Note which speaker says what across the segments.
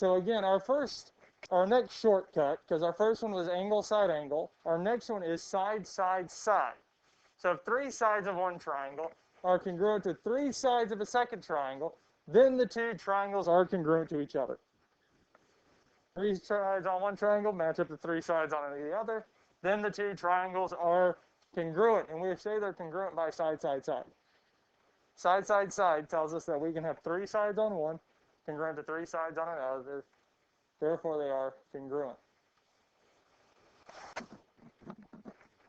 Speaker 1: So again, our next shortcut, because our first one was angle, side, angle, our next one is side, side, side. So if three sides of one triangle are congruent to three sides of a second triangle, then the two triangles are congruent to each other. Three sides on one triangle match up to three sides on the other, then the two triangles are congruent, and we say they're congruent by side, side, side. Side, side, side tells us that we can have three sides on one, congruent to three sides on another, therefore they are congruent.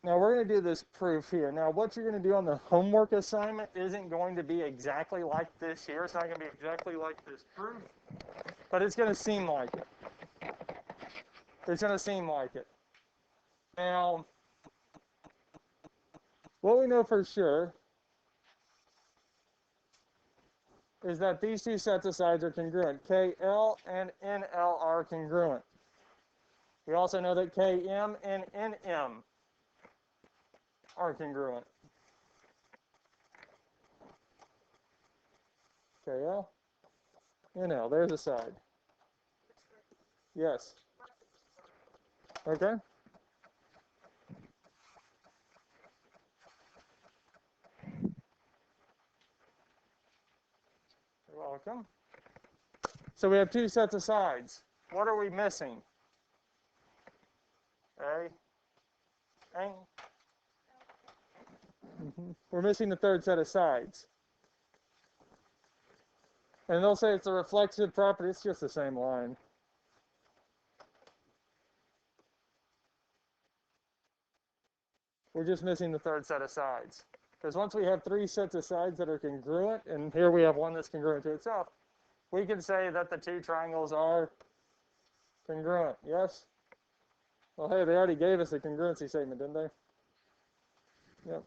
Speaker 1: Now we're going to do this proof here. Now what you're going to do on the homework assignment isn't going to be exactly like this here. It's not going to be exactly like this proof, but it's going to seem like it. It's going to seem like it. Now, what we know for sure is that these two sets of sides are congruent. KL and NL are congruent. We also know that KM and NM are congruent. KL, NL, there's a side. Yes. Okay. You're welcome. So we have two sets of sides. What are we missing? We're missing the third set of sides. And they'll say it's a reflexive property. It's just the same line. We're just missing the third set of sides. Because once we have three sets of sides that are congruent, and here we have one that's congruent to itself, we can say that the two triangles are congruent. Yes? Well, hey, they already gave us a congruency statement, didn't they? Yep.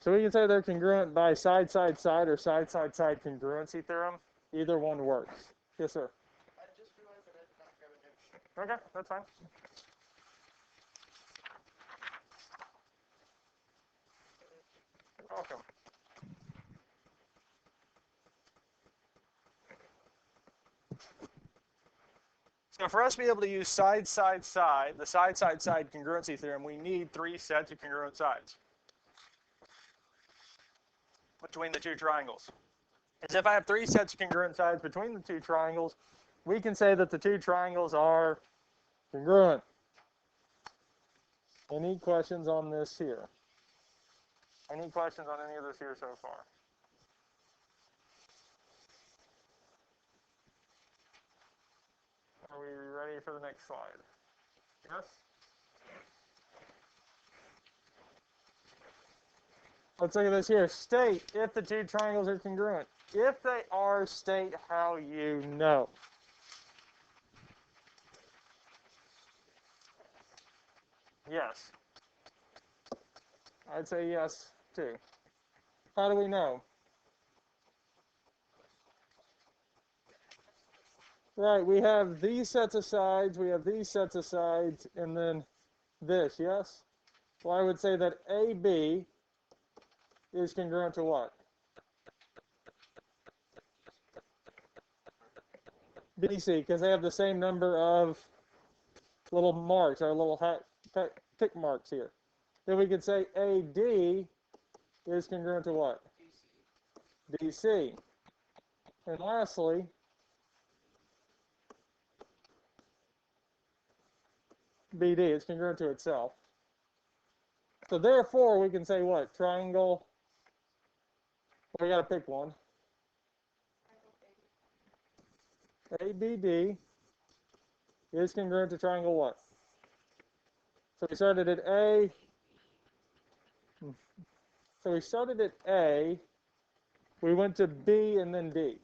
Speaker 1: So we can say they're congruent by side, side, side, or side, side, side congruency theorem. Either one works. Yes, sir.
Speaker 2: I just realized that I did not grab a note.
Speaker 1: Okay, that's fine. You're welcome. So for us to be able to use side, side, side, the side, side, side congruency theorem, we need three sets of congruent sides between the two triangles. As if I have three sets of congruent sides between the two triangles, we can say that the two triangles are congruent. Any questions on this here? Any questions on any of this here so far? Are we ready for the next slide? Yes? Let's look at this here. State if the two triangles are congruent. If they are, state how you know. Yes. I'd say yes, too. How do we know? Right, we have these sets of sides, we have these sets of sides, and then this, yes? Well, I would say that AB is congruent to what? BC, because they have the same number of little marks, or little tick marks here. Then we could say AD is congruent to what? BC. And lastly, BD is congruent to itself. So therefore, we can say what? Triangle. Well, we got to pick one. ABD is congruent to triangle what? So we started at A. So we started at A. We went to B and then D.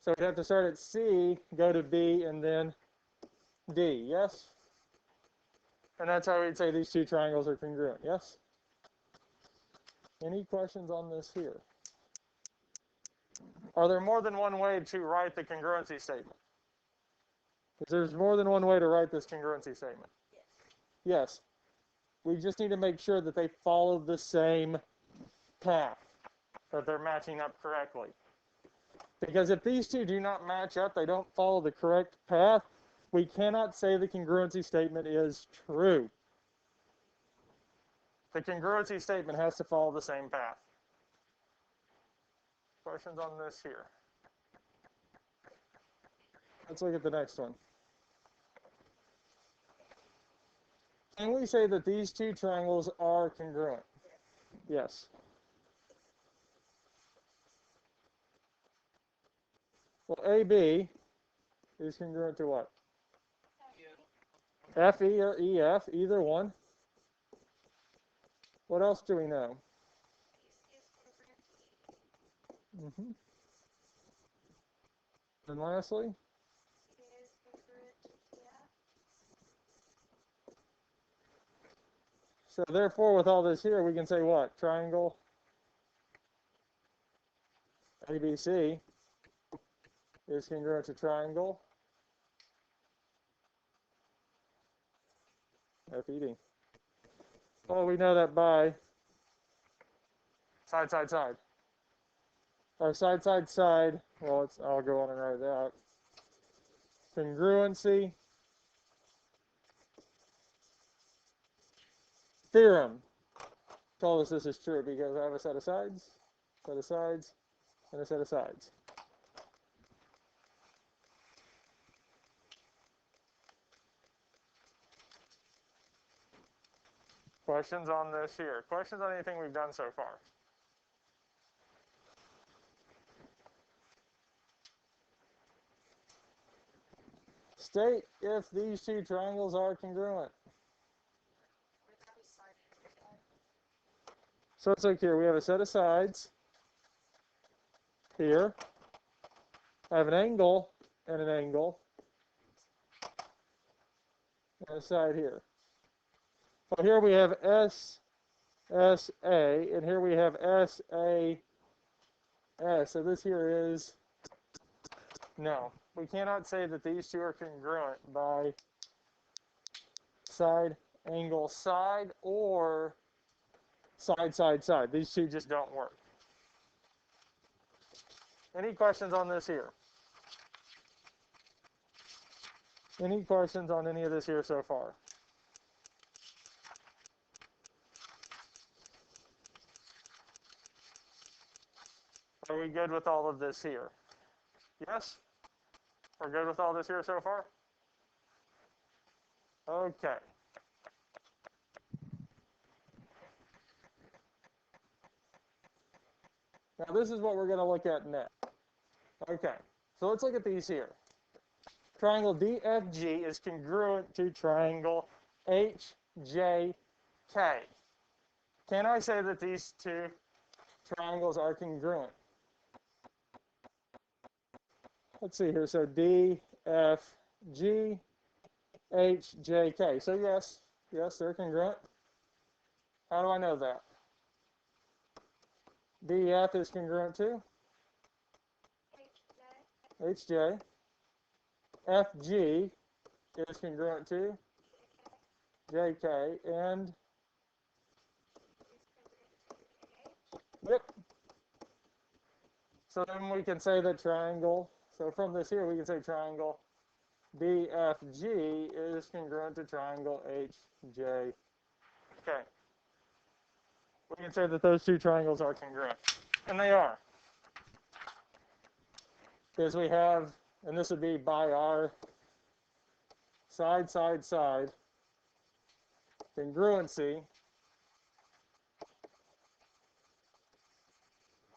Speaker 1: So we'd have to start at C, go to B, and then D. Yes? And that's how we'd say these two triangles are congruent. Yes? Any questions on this here? Are there more than one way to write the congruency statement? There's more than one way to write this congruency statement. Yes. We just need to make sure that they follow the same path, that they're matching up correctly. Because if these two do not match up, they don't follow the correct path, we cannot say the congruency statement is true. The congruency statement has to follow the same path. Questions on this here? Let's look at the next one. Can we say that these two triangles are congruent? Yes. Well, AB is congruent to what? FE or EF, either one. What else do we know? And lastly? So therefore, with all this here, we can say what? Triangle ABC is congruent to triangle FED. Well, we know that by side, side, side. Our side, side, side, well, I'll go on and write that. Congruency theorem told us this is true because I have a set of sides, and a set of sides. Questions on this here? Questions on anything we've done so far? State if these two triangles are congruent. So let's look here. We have a set of sides here. I have an angle and an angle. And a side here. Well, here we have SSA, and here we have SAS. So this here is, no. We cannot say that these two are congruent by side, angle, side, or side, side, side. These two just don't work. Any questions on this here? Any questions on any of this here so far? Are we good with all of this here? Yes? We're good with all this here so far? Okay. Now this is what we're going to look at next. Okay, so let's look at these here. Triangle DFG is congruent to triangle HJK. Can I say that these two triangles are congruent? Let's see here. So DFG, HJK. So yes, they're congruent. How do I know that? DF is congruent to HJ. FG is congruent to JK, and yep. So then we can say that triangle, so from this here we can say triangle DFG is congruent to triangle HJK. We can say that those two triangles are congruent, and they are. Because we have, and this would be by our side, side, side congruency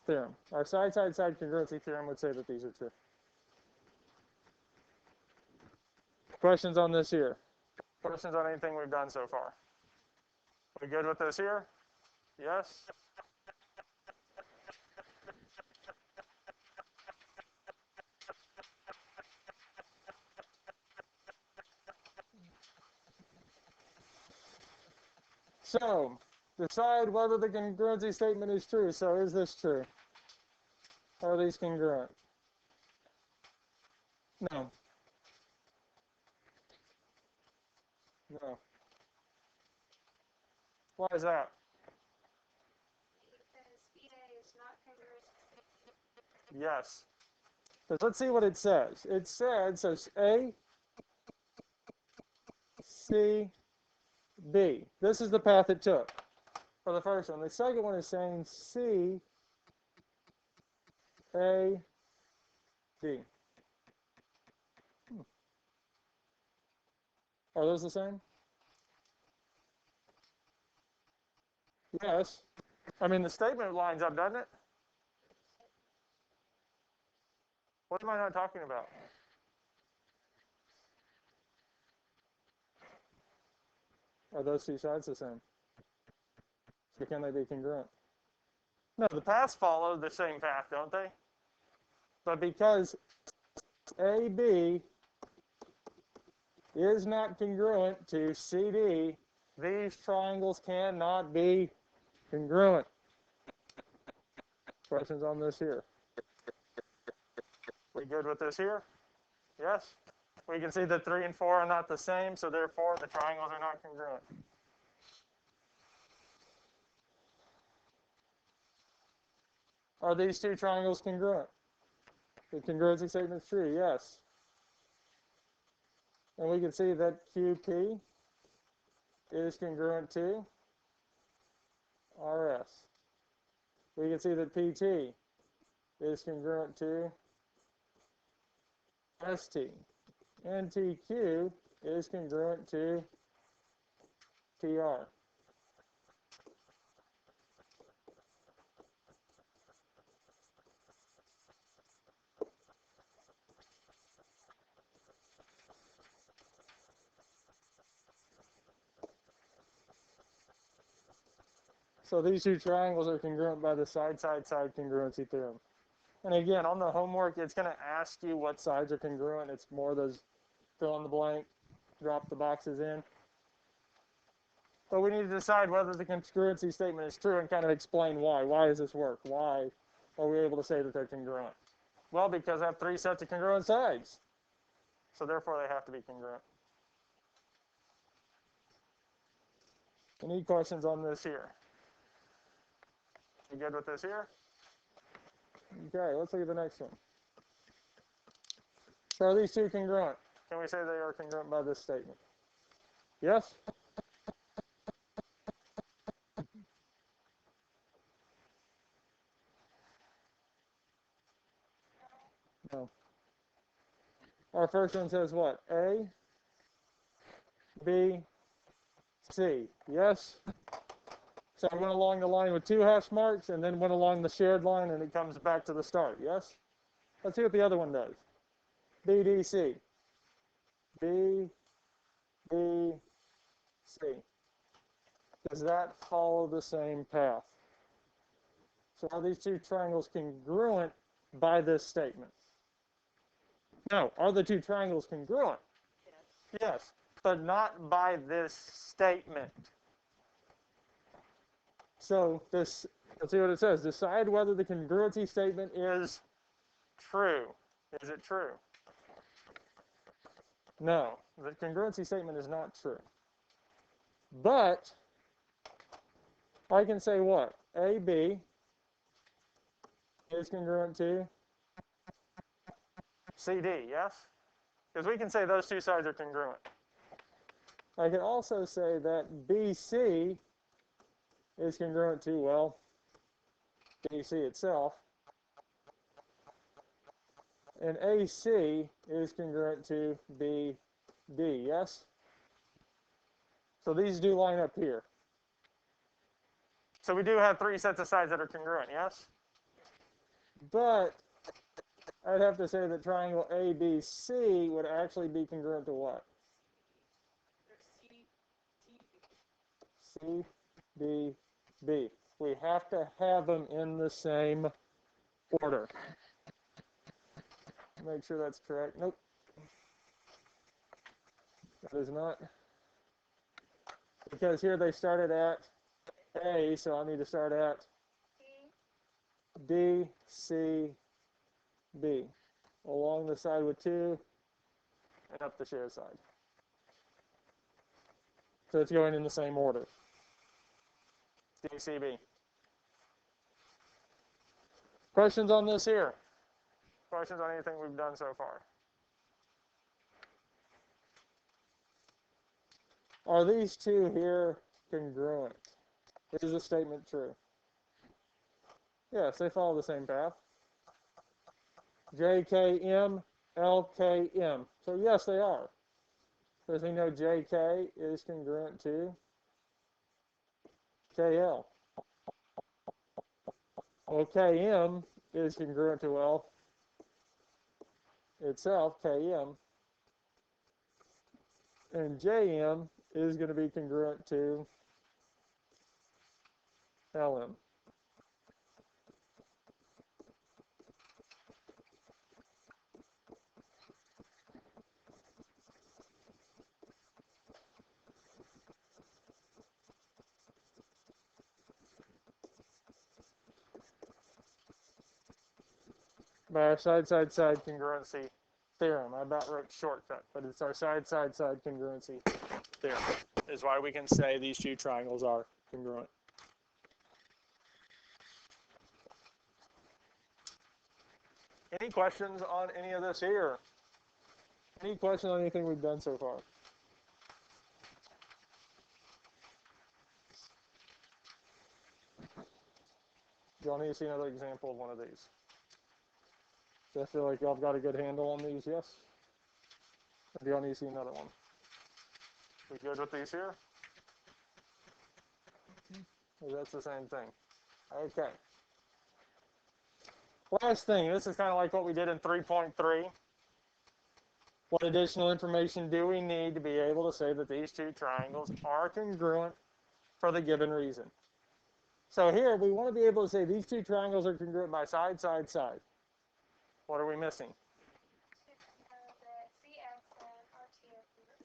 Speaker 1: theorem. Our side, side, side congruency theorem would say that these are true. Questions on this here? Questions on anything we've done so far? We good with this here? Yes? So, decide whether the congruency statement is true. So, is this true? Are these congruent? No. No. Why is that?
Speaker 3: Because BA is not congruent.
Speaker 1: Yes. So let's see what it says. It said, so A, C, B. This is the path it took for the first one. The second one is saying C, A, B. Are those the same? Yes. I mean, the statement lines up, doesn't it? What am I not talking about? Are those two sides the same? So can they be congruent? No, the paths follow the same path, don't they? But because AB is not congruent to CD, these triangles cannot be congruent. Questions on this here? We good with this here? Yes? We can see that 3 and 4 are not the same, so therefore the triangles are not congruent. Are these two triangles congruent? The congruency statement is true, yes. And we can see that QP is congruent to RS. We can see that PT is congruent to ST. And TQ is congruent to TR. So these two triangles are congruent by the side-side-side congruency theorem. And again, on the homework, it's going to ask you what sides are congruent. It's more those fill in the blank, drop the boxes in. But we need to decide whether the congruency statement is true and kind of explain why. Why does this work? Why are we able to say that they're congruent? Well, because I have 3 sets of congruent sides. So therefore, they have to be congruent. Any questions on this here? You good with this here? Okay, let's look at the next one. So are these two congruent? Can we say they are congruent by this statement? Yes? No. Our first one says what? A, B, C. Yes? So I went along the line with 2 hash marks and then went along the shared line and it comes back to the start. Yes? Let's see what the other one does. BDC. B, B, C. Does that follow the same path? So are these two triangles congruent by this statement? No. Are the two triangles congruent?
Speaker 2: Yes.
Speaker 1: Yes, but not by this statement. So this, let's see what it says. Decide whether the congruency statement is true. Is it true? No, the congruency statement is not true. But I can say what? AB is congruent to CD, yes? Because we can say those two sides are congruent. I can also say that BC is congruent to, well, DC itself. And AC is congruent to BD, yes? So these do line up here. So we do have 3 sets of sides that are congruent, yes? But I'd have to say that triangle ABC would actually be congruent to what? C, D, B. We have to have them in the same order. Make sure that's correct. Nope. That is not. Because here they started at A, so I need to start at D, C, B. Along the side with 2 and up the shared side. So it's going in the same order. DCB. Questions on this here? Questions on anything we've done so far? Are these two here congruent? Is the statement true? Yes, they follow the same path. JKM, LKM. So yes, they are. Because we know JK is congruent to KL. Well, KM is congruent to L itself, KM. And JM is going to be congruent to LM. By our side-side-side congruency theorem. I about wrote shortcut, but it's our side-side-side congruency theorem. Is why we can say these two triangles are congruent. Any questions on any of this here? Any questions on anything we've done so far? Do y'all need to see another example of one of these? Do I feel like y'all got a good handle on these? Yes? Or do y'all need to see another one? We good with these here? Or that's the same thing. Okay. Last thing, this is kind of like what we did in 3.3. What additional information do we need to be able to say that these two triangles are congruent for the given reason? So here, we want to be able to say these two triangles are congruent by side, side, side. What are we missing?
Speaker 3: The CX and RT are congruent.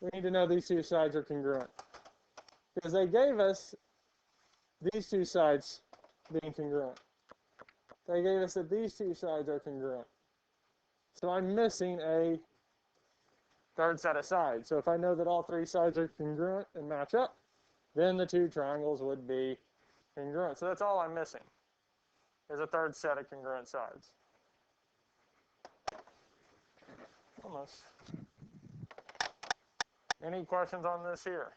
Speaker 1: We need to know these two sides are congruent. Because they gave us these two sides being congruent. They gave us that these two sides are congruent. So I'm missing a third set of sides. So if I know that all three sides are congruent and match up, then the two triangles would be congruent. So that's all I'm missing, is a third set of congruent sides. Almost. Any questions on this here?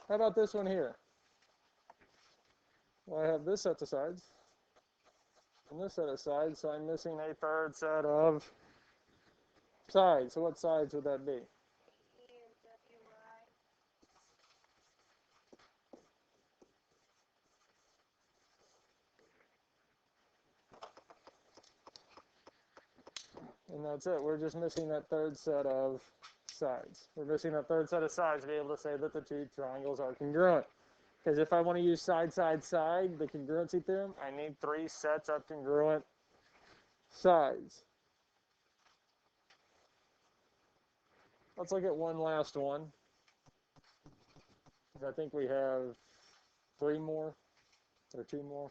Speaker 1: How about this one here? Well, I have this set of sides and this set of sides, so I'm missing a third set of sides. So what sides would that be? And that's it. We're just missing that third set of sides. We're missing that third set of sides to be able to say that the two triangles are congruent. Because if I want to use side, side, side, the congruency theorem, I need three sets of congruent sides. Let's look at one last one. I think we have three more, or two more.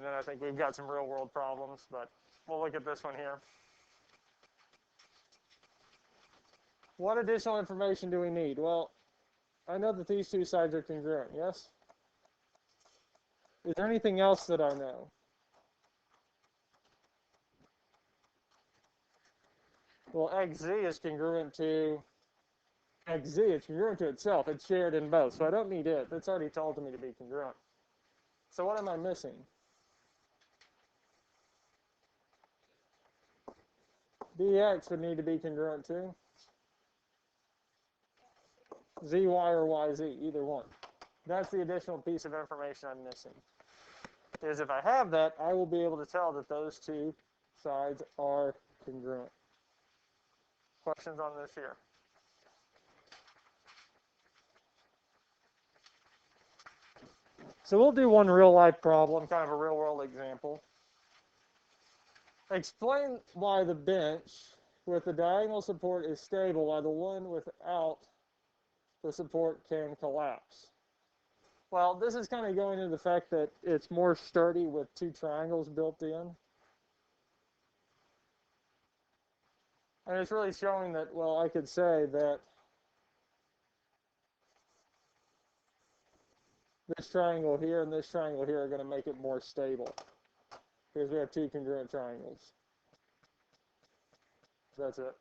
Speaker 1: And then I think we've got some real world problems, but we'll look at this one here. What additional information do we need? Well, I know that these two sides are congruent, yes? Is there anything else that I know? Well, XZ is congruent to XZ. It's congruent to itself. It's shared in both, so I don't need it. It's already told me to be congruent. So what am I missing? DX would need to be congruent to ZY or YZ, either one. That's the additional piece of information I'm missing. Is if I have that, I will be able to tell that those two sides are congruent. Questions on this here? So we'll do one real life problem, kind of a real world example. Explain why the bench with the diagonal support is stable while the one without the support can collapse. Well, this is kind of going into the fact that it's more sturdy with two triangles built in. And it's really showing that, well, I could say that this triangle here and this triangle here are going to make it more stable, because we have two congruent triangles. That's it.